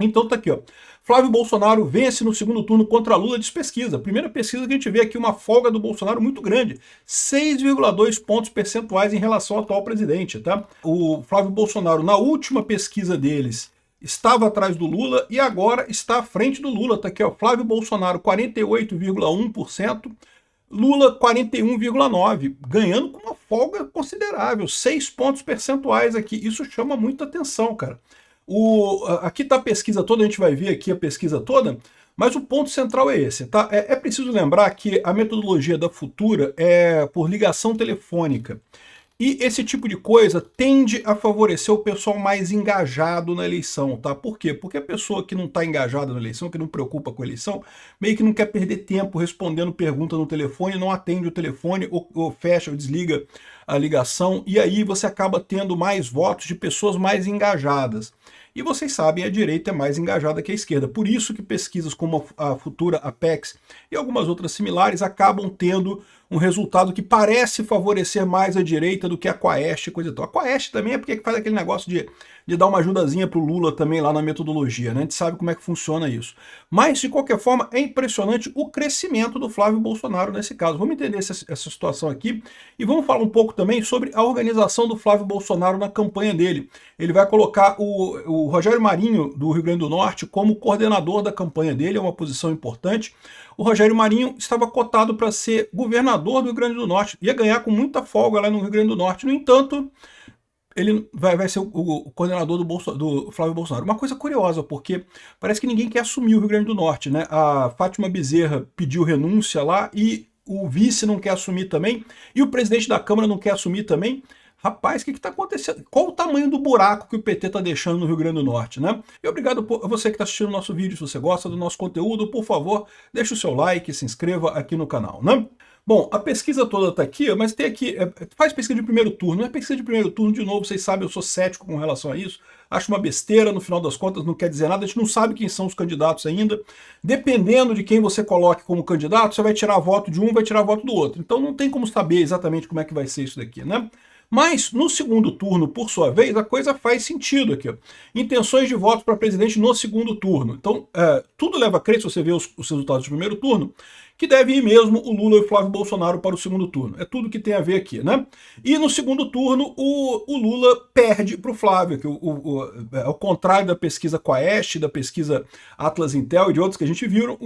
Então tá aqui, ó. Flávio Bolsonaro vence no segundo turno contra Lula, diz pesquisa. Primeira pesquisa que a gente vê aqui uma folga do Bolsonaro muito grande. 6,2 pontos percentuais em relação ao atual presidente, tá? O Flávio Bolsonaro, na última pesquisa deles, estava atrás do Lula e agora está à frente do Lula. Tá aqui, ó. Flávio Bolsonaro, 48,1%. Lula 41,9%, ganhando com uma folga considerável, 6 pontos percentuais aqui. Isso chama muita atenção, cara. Aqui está a pesquisa toda, a gente vai ver aqui a pesquisa toda, mas o ponto central é esse, tá? É preciso lembrar que a metodologia da Futura é por ligação telefônica. E esse tipo de coisa tende a favorecer o pessoal mais engajado na eleição, tá? Por quê? Porque a pessoa que não está engajada na eleição, que não preocupa com a eleição, meio que não quer perder tempo respondendo pergunta no telefone, não atende o telefone, ou fecha ou desliga a ligação, e aí você acaba tendo mais votos de pessoas mais engajadas. E vocês sabem, a direita é mais engajada que a esquerda. Por isso que pesquisas como a Futura, a Apex e algumas outras similares acabam tendo um resultado que parece favorecer mais a direita do que a Quaest e coisa e tal. A Quaest também é porque faz aquele negócio de dar uma ajudazinha pro Lula também lá na metodologia, né? A gente sabe como é que funciona isso. Mas, de qualquer forma, é impressionante o crescimento do Flávio Bolsonaro nesse caso. Vamos entender essa situação aqui e vamos falar um pouco também sobre a organização do Flávio Bolsonaro na campanha dele. Ele vai colocar o Rogério Marinho, do Rio Grande do Norte, como coordenador da campanha dele, é uma posição importante. O Rogério Marinho estava cotado para ser governador do Rio Grande do Norte, ia ganhar com muita folga lá no Rio Grande do Norte. No entanto, ele vai ser o coordenador do Flávio Bolsonaro. Uma coisa curiosa, porque parece que ninguém quer assumir o Rio Grande do Norte, né? A Fátima Bezerra pediu renúncia lá e o vice não quer assumir também, e o presidente da Câmara não quer assumir também. Rapaz, o que está acontecendo? Qual o tamanho do buraco que o PT está deixando no Rio Grande do Norte, né? E obrigado a você que está assistindo o nosso vídeo. Se você gosta do nosso conteúdo, por favor, deixe o seu like, se inscreva aqui no canal, né? Bom, a pesquisa toda está aqui, mas tem aqui, faz pesquisa de primeiro turno. Não é pesquisa de primeiro turno, de novo, vocês sabem, eu sou cético com relação a isso. Acho uma besteira, no final das contas não quer dizer nada, a gente não sabe quem são os candidatos ainda. Dependendo de quem você coloque como candidato, você vai tirar voto de um, vai tirar voto do outro. Então não tem como saber exatamente como é que vai ser isso daqui, né? Mas no segundo turno, por sua vez, a coisa faz sentido aqui. Ó. Intenções de voto para presidente no segundo turno. Então, tudo leva a crer, se você vê os resultados do primeiro turno, que deve ir mesmo o Lula e o Flávio Bolsonaro para o segundo turno. É tudo que tem a ver aqui, né? E no segundo turno, o Lula perde para o Flávio, que ao contrário da pesquisa Quaest, da pesquisa Atlas Intel e de outros que a gente viu,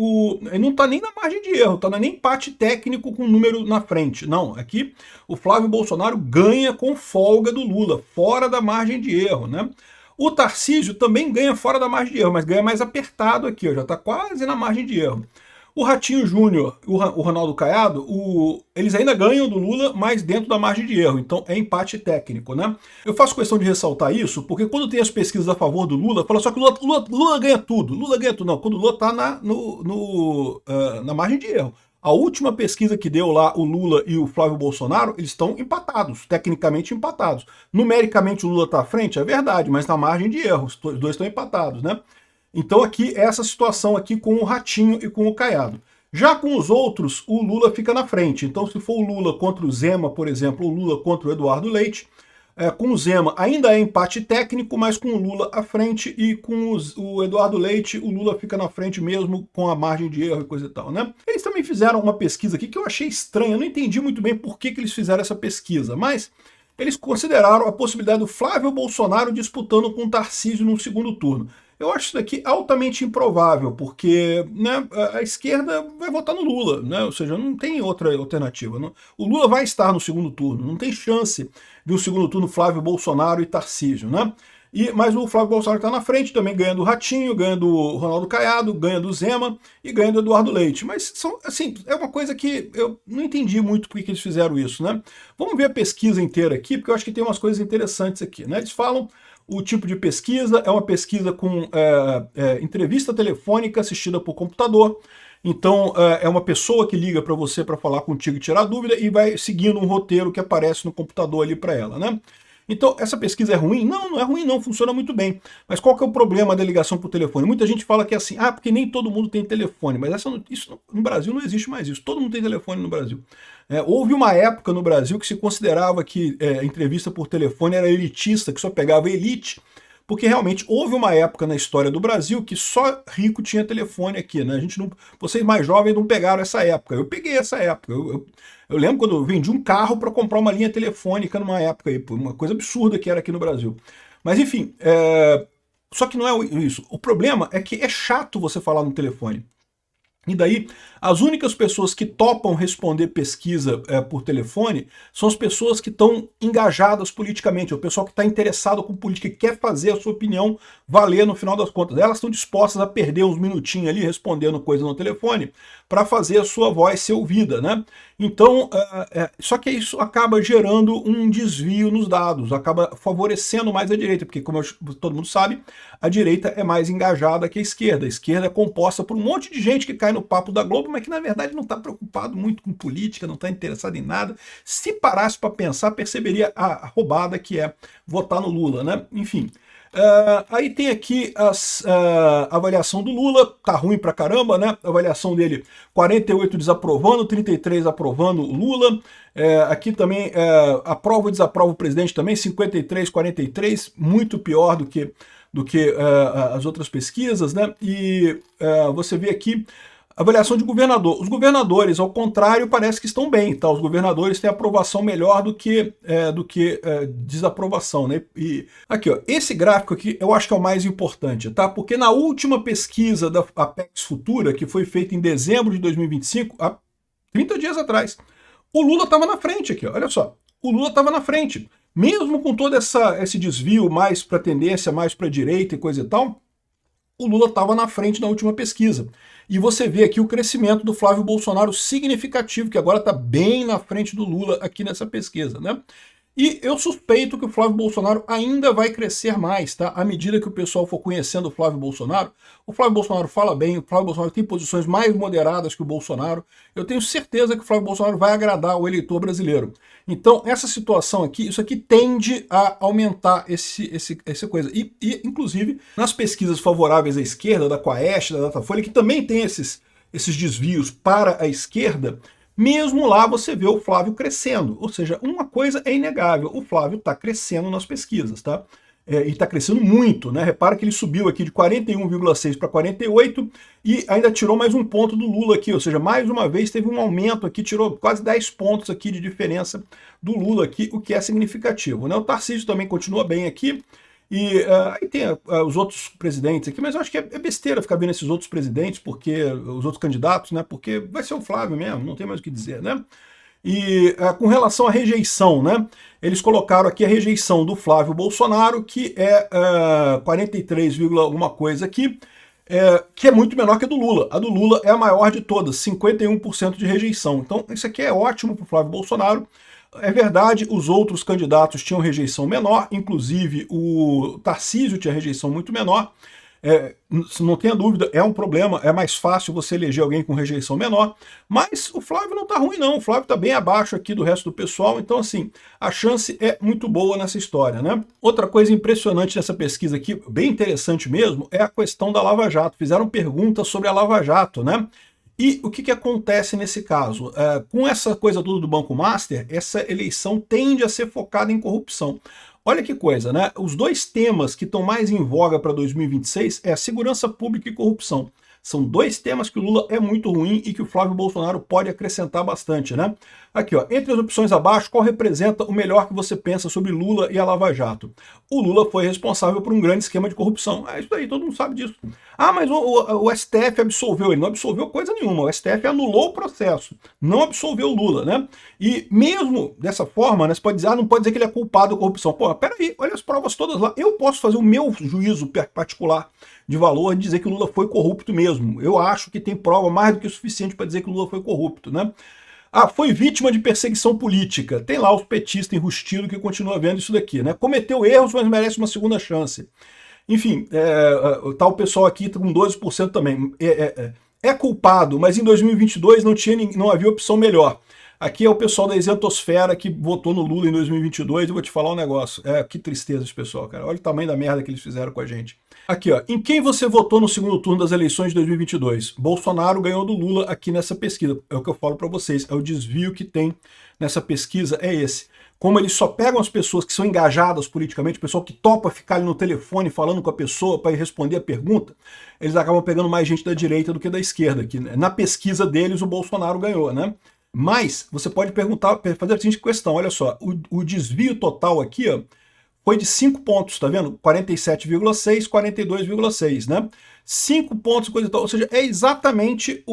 ele não está nem na margem de erro, está nem empate técnico com o número na frente. Não, aqui o Flávio Bolsonaro ganha com folga do Lula, fora da margem de erro, né? O Tarcísio também ganha fora da margem de erro, mas ganha mais apertado aqui, ó, já está quase na margem de erro. O Ratinho Júnior, o Ronaldo Caiado, eles ainda ganham do Lula, mas dentro da margem de erro. Então é empate técnico, né? Eu faço questão de ressaltar isso, porque quando tem as pesquisas a favor do Lula, fala só que Lula ganha tudo. Lula ganha tudo. Não, quando o Lula está na margem de erro. A última pesquisa que deu lá o Lula e o Flávio Bolsonaro, eles estão empatados, tecnicamente empatados. Numericamente o Lula está à frente, é verdade, mas na margem de erro, os dois estão empatados, né? Então aqui, essa situação aqui com o Ratinho e com o Caiado. Já com os outros, o Lula fica na frente. Então se for o Lula contra o Zema, por exemplo, o Lula contra o Eduardo Leite, com o Zema ainda é empate técnico, mas com o Lula à frente e com o Eduardo Leite, o Lula fica na frente mesmo com a margem de erro e coisa e tal, né? Eles também fizeram uma pesquisa aqui que eu achei estranha, eu não entendi muito bem por que eles fizeram essa pesquisa, mas eles consideraram a possibilidade do Flávio Bolsonaro disputando com o Tarcísio no segundo turno. Eu acho isso daqui altamente improvável, porque né, a esquerda vai votar no Lula, né? Ou seja, não tem outra alternativa. Não. O Lula vai estar no segundo turno, não tem chance de um segundo turno Flávio Bolsonaro e Tarcísio, né? Mas o Flávio Bolsonaro está na frente, também ganha do Ratinho, ganha do Ronaldo Caiado, ganha do Zema e ganha do Eduardo Leite. Mas assim, é uma coisa que eu não entendi muito por que eles fizeram isso, né? Vamos ver a pesquisa inteira aqui, porque eu acho que tem umas coisas interessantes aqui, né? Eles falam o tipo de pesquisa, é uma pesquisa com entrevista telefônica assistida por computador. Então, é uma pessoa que liga para você para falar contigo e tirar dúvida e vai seguindo um roteiro que aparece no computador ali para ela, né? Então, essa pesquisa é ruim? Não, não é ruim não, funciona muito bem. Mas qual que é o problema da ligação por telefone? Muita gente fala que é assim, porque nem todo mundo tem telefone, mas isso no Brasil não existe mais isso, todo mundo tem telefone no Brasil. Houve uma época no Brasil que se considerava que entrevista por telefone era elitista, que só pegava elite, porque realmente houve uma época na história do Brasil que só rico tinha telefone aqui, né? A gente não, vocês mais jovens não pegaram essa época. Eu peguei essa época. Eu lembro quando eu vendi um carro para comprar uma linha telefônica numa época aí, uma coisa absurda que era aqui no Brasil. Mas enfim, só que não é isso. O problema é que é chato você falar no telefone. E daí, as únicas pessoas que topam responder pesquisa por telefone são as pessoas que estão engajadas politicamente, o pessoal que está interessado com política e quer fazer a sua opinião valer no final das contas. Elas estão dispostas a perder uns minutinhos ali respondendo coisa no telefone para fazer a sua voz ser ouvida, né? Então, só que isso acaba gerando um desvio nos dados, acaba favorecendo mais a direita, porque como todo mundo sabe, a direita é mais engajada que a esquerda. A esquerda é composta por um monte de gente que cai no papo da Globo, mas que na verdade não está preocupado muito com política, não está interessado em nada. Se parasse para pensar, perceberia a roubada que é votar no Lula, né? Enfim. Aí tem aqui a avaliação do Lula, tá ruim pra caramba, né? A avaliação dele, 48 desaprovando, 33 aprovando o Lula. Aqui também aprova ou desaprova o presidente também, 53, 43, muito pior do que as outras pesquisas, né? E você vê aqui avaliação de governador. Os governadores, ao contrário, parece que estão bem, tá? Os governadores têm aprovação melhor do que desaprovação, né? E aqui, ó, esse gráfico aqui eu acho que é o mais importante, tá? Porque na última pesquisa da Apex Futura, que foi feita em dezembro de 2025, há 30 dias atrás, o Lula estava na frente aqui, ó, olha só. O Lula estava na frente. Mesmo com todo esse desvio mais para tendência, mais para direita e coisa e tal, o Lula estava na frente na última pesquisa. E você vê aqui o crescimento do Flávio Bolsonaro significativo, que agora está bem na frente do Lula aqui nessa pesquisa, né? E eu suspeito que o Flávio Bolsonaro ainda vai crescer mais, tá? À medida que o pessoal for conhecendo o Flávio Bolsonaro fala bem, o Flávio Bolsonaro tem posições mais moderadas que o Bolsonaro. Eu tenho certeza que o Flávio Bolsonaro vai agradar o eleitor brasileiro. Então, essa situação aqui, isso aqui tende a aumentar essa coisa. E, inclusive, nas pesquisas favoráveis à esquerda, da Quaest, da Datafolha, que também tem esses desvios para a esquerda, mesmo lá você vê o Flávio crescendo. Ou seja, uma coisa é inegável, o Flávio está crescendo nas pesquisas, tá? E está crescendo muito, né? Repara que ele subiu aqui de 41,6 para 48 e ainda tirou mais um ponto do Lula aqui, ou seja, mais uma vez teve um aumento aqui, tirou quase 10 pontos aqui de diferença do Lula aqui, o que é significativo, né? O Tarcísio também continua bem aqui. E aí tem os outros presidentes aqui, mas eu acho que é besteira ficar vendo esses outros presidentes, porque os outros candidatos, né? Porque vai ser o Flávio mesmo, não tem mais o que dizer, né? E com relação à rejeição, né? Eles colocaram aqui a rejeição do Flávio Bolsonaro, que é 43, alguma coisa aqui, que é muito menor que a do Lula. A do Lula é a maior de todas, 51% de rejeição. Então isso aqui é ótimo para o Flávio Bolsonaro. É verdade, os outros candidatos tinham rejeição menor, inclusive o Tarcísio tinha rejeição muito menor. Não tenha dúvida, é um problema, é mais fácil você eleger alguém com rejeição menor, mas o Flávio não está ruim não, o Flávio está bem abaixo aqui do resto do pessoal, então assim, a chance é muito boa nessa história, né? Outra coisa impressionante nessa pesquisa aqui, bem interessante mesmo, é a questão da Lava Jato. Fizeram perguntas sobre a Lava Jato, né? E o que acontece nesse caso? Com essa coisa toda do Banco Master, essa eleição tende a ser focada em corrupção. Olha que coisa, né? Os dois temas que estão mais em voga para 2026 é a segurança pública e corrupção. São dois temas que o Lula é muito ruim e que o Flávio Bolsonaro pode acrescentar bastante, né? Aqui, ó, entre as opções abaixo, qual representa o melhor que você pensa sobre Lula e a Lava Jato? O Lula foi responsável por um grande esquema de corrupção. É isso aí, todo mundo sabe disso. Ah, mas o STF absolveu. Ele não absolveu coisa nenhuma. O STF anulou o processo, não absolveu o Lula, né? E mesmo dessa forma, né, você pode dizer, não pode dizer que ele é culpado da corrupção. Pô, peraí, olha as provas todas lá. Eu posso fazer o meu juízo particular de valor e dizer que o Lula foi corrupto mesmo. Eu acho que tem prova mais do que o suficiente para dizer que o Lula foi corrupto, né? Ah, foi vítima de perseguição política. Tem lá os petistas enrustidos que continuam vendo isso daqui, né? Cometeu erros, mas merece uma segunda chance. Enfim, tá o pessoal aqui com 12% também. É culpado, mas em 2022 não havia opção melhor. Aqui é o pessoal da isentosfera que votou no Lula em 2022, eu vou te falar um negócio. Que tristeza esse pessoal, cara. Olha o tamanho da merda que eles fizeram com a gente. Aqui, ó. Em quem você votou no segundo turno das eleições de 2022? Bolsonaro ganhou do Lula aqui nessa pesquisa. É o que eu falo para vocês. É o desvio que tem nessa pesquisa, é esse. como eles só pegam as pessoas que são engajadas politicamente, o pessoal que topa ficar ali no telefone falando com a pessoa para responder a pergunta, eles acabam pegando mais gente da direita do que da esquerda, que na pesquisa deles o Bolsonaro ganhou, né? Mas você pode perguntar, fazer a seguinte questão, olha só, o desvio total aqui, ó, foi de 5 pontos, tá vendo? 47,6, 42,6, né? 5 pontos, coisa e tal, ou seja, é exatamente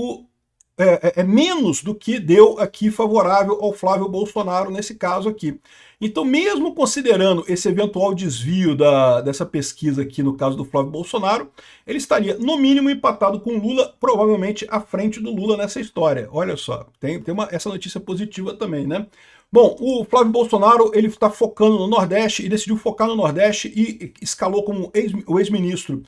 menos do que deu aqui favorável ao Flávio Bolsonaro nesse caso aqui. Então, mesmo considerando esse eventual desvio dessa pesquisa aqui no caso do Flávio Bolsonaro, ele estaria no mínimo empatado com Lula, provavelmente à frente do Lula nessa história. Olha só, tem essa notícia positiva também, né? Bom, o Flávio Bolsonaro ele está focando no Nordeste e decidiu focar no Nordeste e escalou como o ex-ministro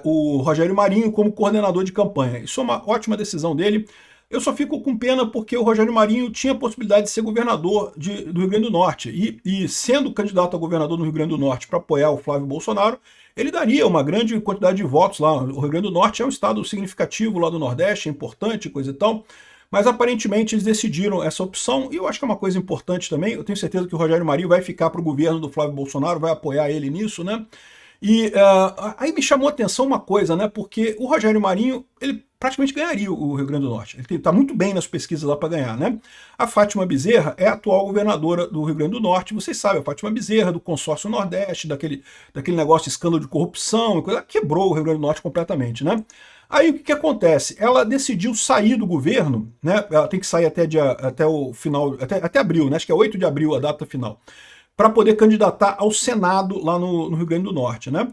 o Rogério Marinho como coordenador de campanha. Isso é uma ótima decisão dele. Eu só fico com pena porque o Rogério Marinho tinha a possibilidade de ser governador do Rio Grande do Norte. E sendo candidato a governador no Rio Grande do Norte para apoiar o Flávio Bolsonaro, ele daria uma grande quantidade de votos lá. O Rio Grande do Norte é um estado significativo lá do Nordeste, é importante, coisa e tal. Mas aparentemente eles decidiram essa opção, e eu acho que é uma coisa importante também. Eu tenho certeza que o Rogério Marinho vai ficar para o governo do Flávio Bolsonaro, vai apoiar ele nisso, né? E aí me chamou a atenção uma coisa, né? Porque o Rogério Marinho, ele praticamente ganharia o Rio Grande do Norte. Ele está muito bem nas pesquisas lá para ganhar, né? A Fátima Bezerra é a atual governadora do Rio Grande do Norte. Vocês sabem, a Fátima Bezerra, do consórcio Nordeste, daquele negócio de escândalo de corrupção, e coisa, quebrou o Rio Grande do Norte completamente, né? Aí o que acontece? Ela decidiu sair do governo, né? Ela tem que sair até o final, até abril, né? Acho que é 8 de abril a data final, para poder candidatar ao Senado lá no Rio Grande do Norte, né?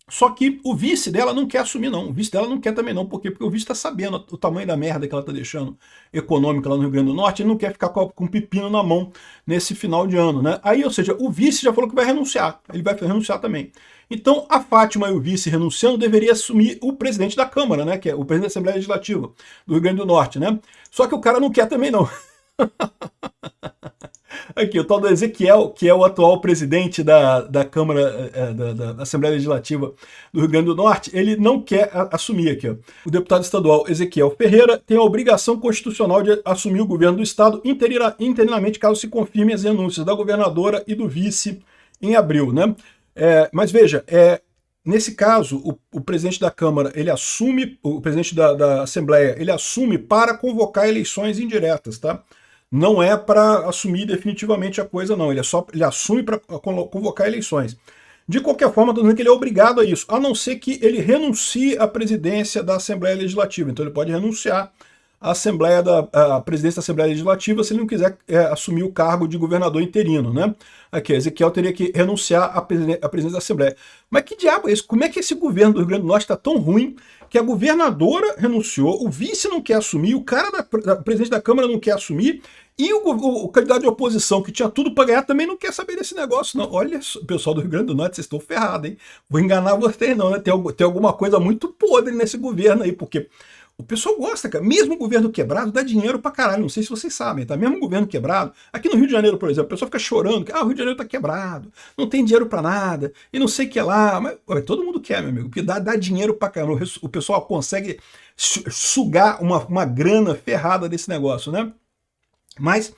Só que o vice dela não quer assumir, não. O vice dela não quer também, não. Por quê? Porque o vice está sabendo o tamanho da merda que ela está deixando econômica lá no Rio Grande do Norte e não quer ficar com um pepino na mão nesse final de ano, né? Aí, ou seja, o vice já falou que vai renunciar. Ele vai renunciar também. Então, a Fátima e o vice renunciando deveria assumir o presidente da Câmara, né? Que é o presidente da Assembleia Legislativa do Rio Grande do Norte, né? Só que o cara não quer também, não. Aqui, o tal do Ezequiel, que é o atual presidente da Câmara, da Assembleia Legislativa do Rio Grande do Norte, ele não quer assumir aqui. Ó. O deputado estadual Ezequiel Ferreira tem a obrigação constitucional de assumir o governo do estado interinamente caso se confirmem as renúncias da governadora e do vice em abril, né? Mas veja, nesse caso, o presidente da Câmara, ele assume, o presidente da Assembleia, ele assume para convocar eleições indiretas, tá? Não é para assumir definitivamente a coisa, não. Ele assume para convocar eleições. De qualquer forma, estou dizendo que ele é obrigado a isso, a não ser que ele renuncie à presidência da Assembleia Legislativa. Então ele pode renunciar à presidência da Assembleia Legislativa se ele não quiser assumir o cargo de governador interino, né? Aqui, Ezequiel teria que renunciar à presidência da Assembleia. Mas que diabo é isso? Como é que esse governo do Rio Grande do Norte está tão ruim que a governadora renunciou, o vice não quer assumir, o cara da presidente da Câmara não quer assumir, e o candidato de oposição, que tinha tudo para ganhar, também não quer saber desse negócio, não. Olha, pessoal do Rio Grande do Norte, vocês estão ferrados, hein? Vou enganar vocês, não, né? Tem alguma coisa muito podre nesse governo aí, porque o pessoal gosta, cara. Mesmo o governo quebrado dá dinheiro pra caralho. Não sei se vocês sabem, tá? Mesmo o governo quebrado. Aqui no Rio de Janeiro, por exemplo, o pessoal fica chorando que o Rio de Janeiro tá quebrado, não tem dinheiro pra nada, e não sei o que lá. Mas todo mundo quer, meu amigo, porque dá dinheiro pra caramba. O pessoal consegue sugar uma grana ferrada desse negócio, né? Mas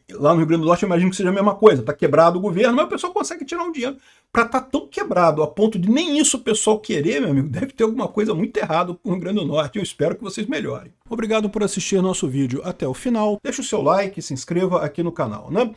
lá no Rio Grande do Norte eu imagino que seja a mesma coisa. Tá quebrado o governo, mas o pessoal consegue tirar um dinheiro. Para estar tão quebrado a ponto de nem isso o pessoal querer, meu amigo, deve ter alguma coisa muito errada com o Rio Grande do Norte. Eu espero que vocês melhorem. Obrigado por assistir nosso vídeo até o final. Deixa o seu like, se inscreva aqui no canal, né?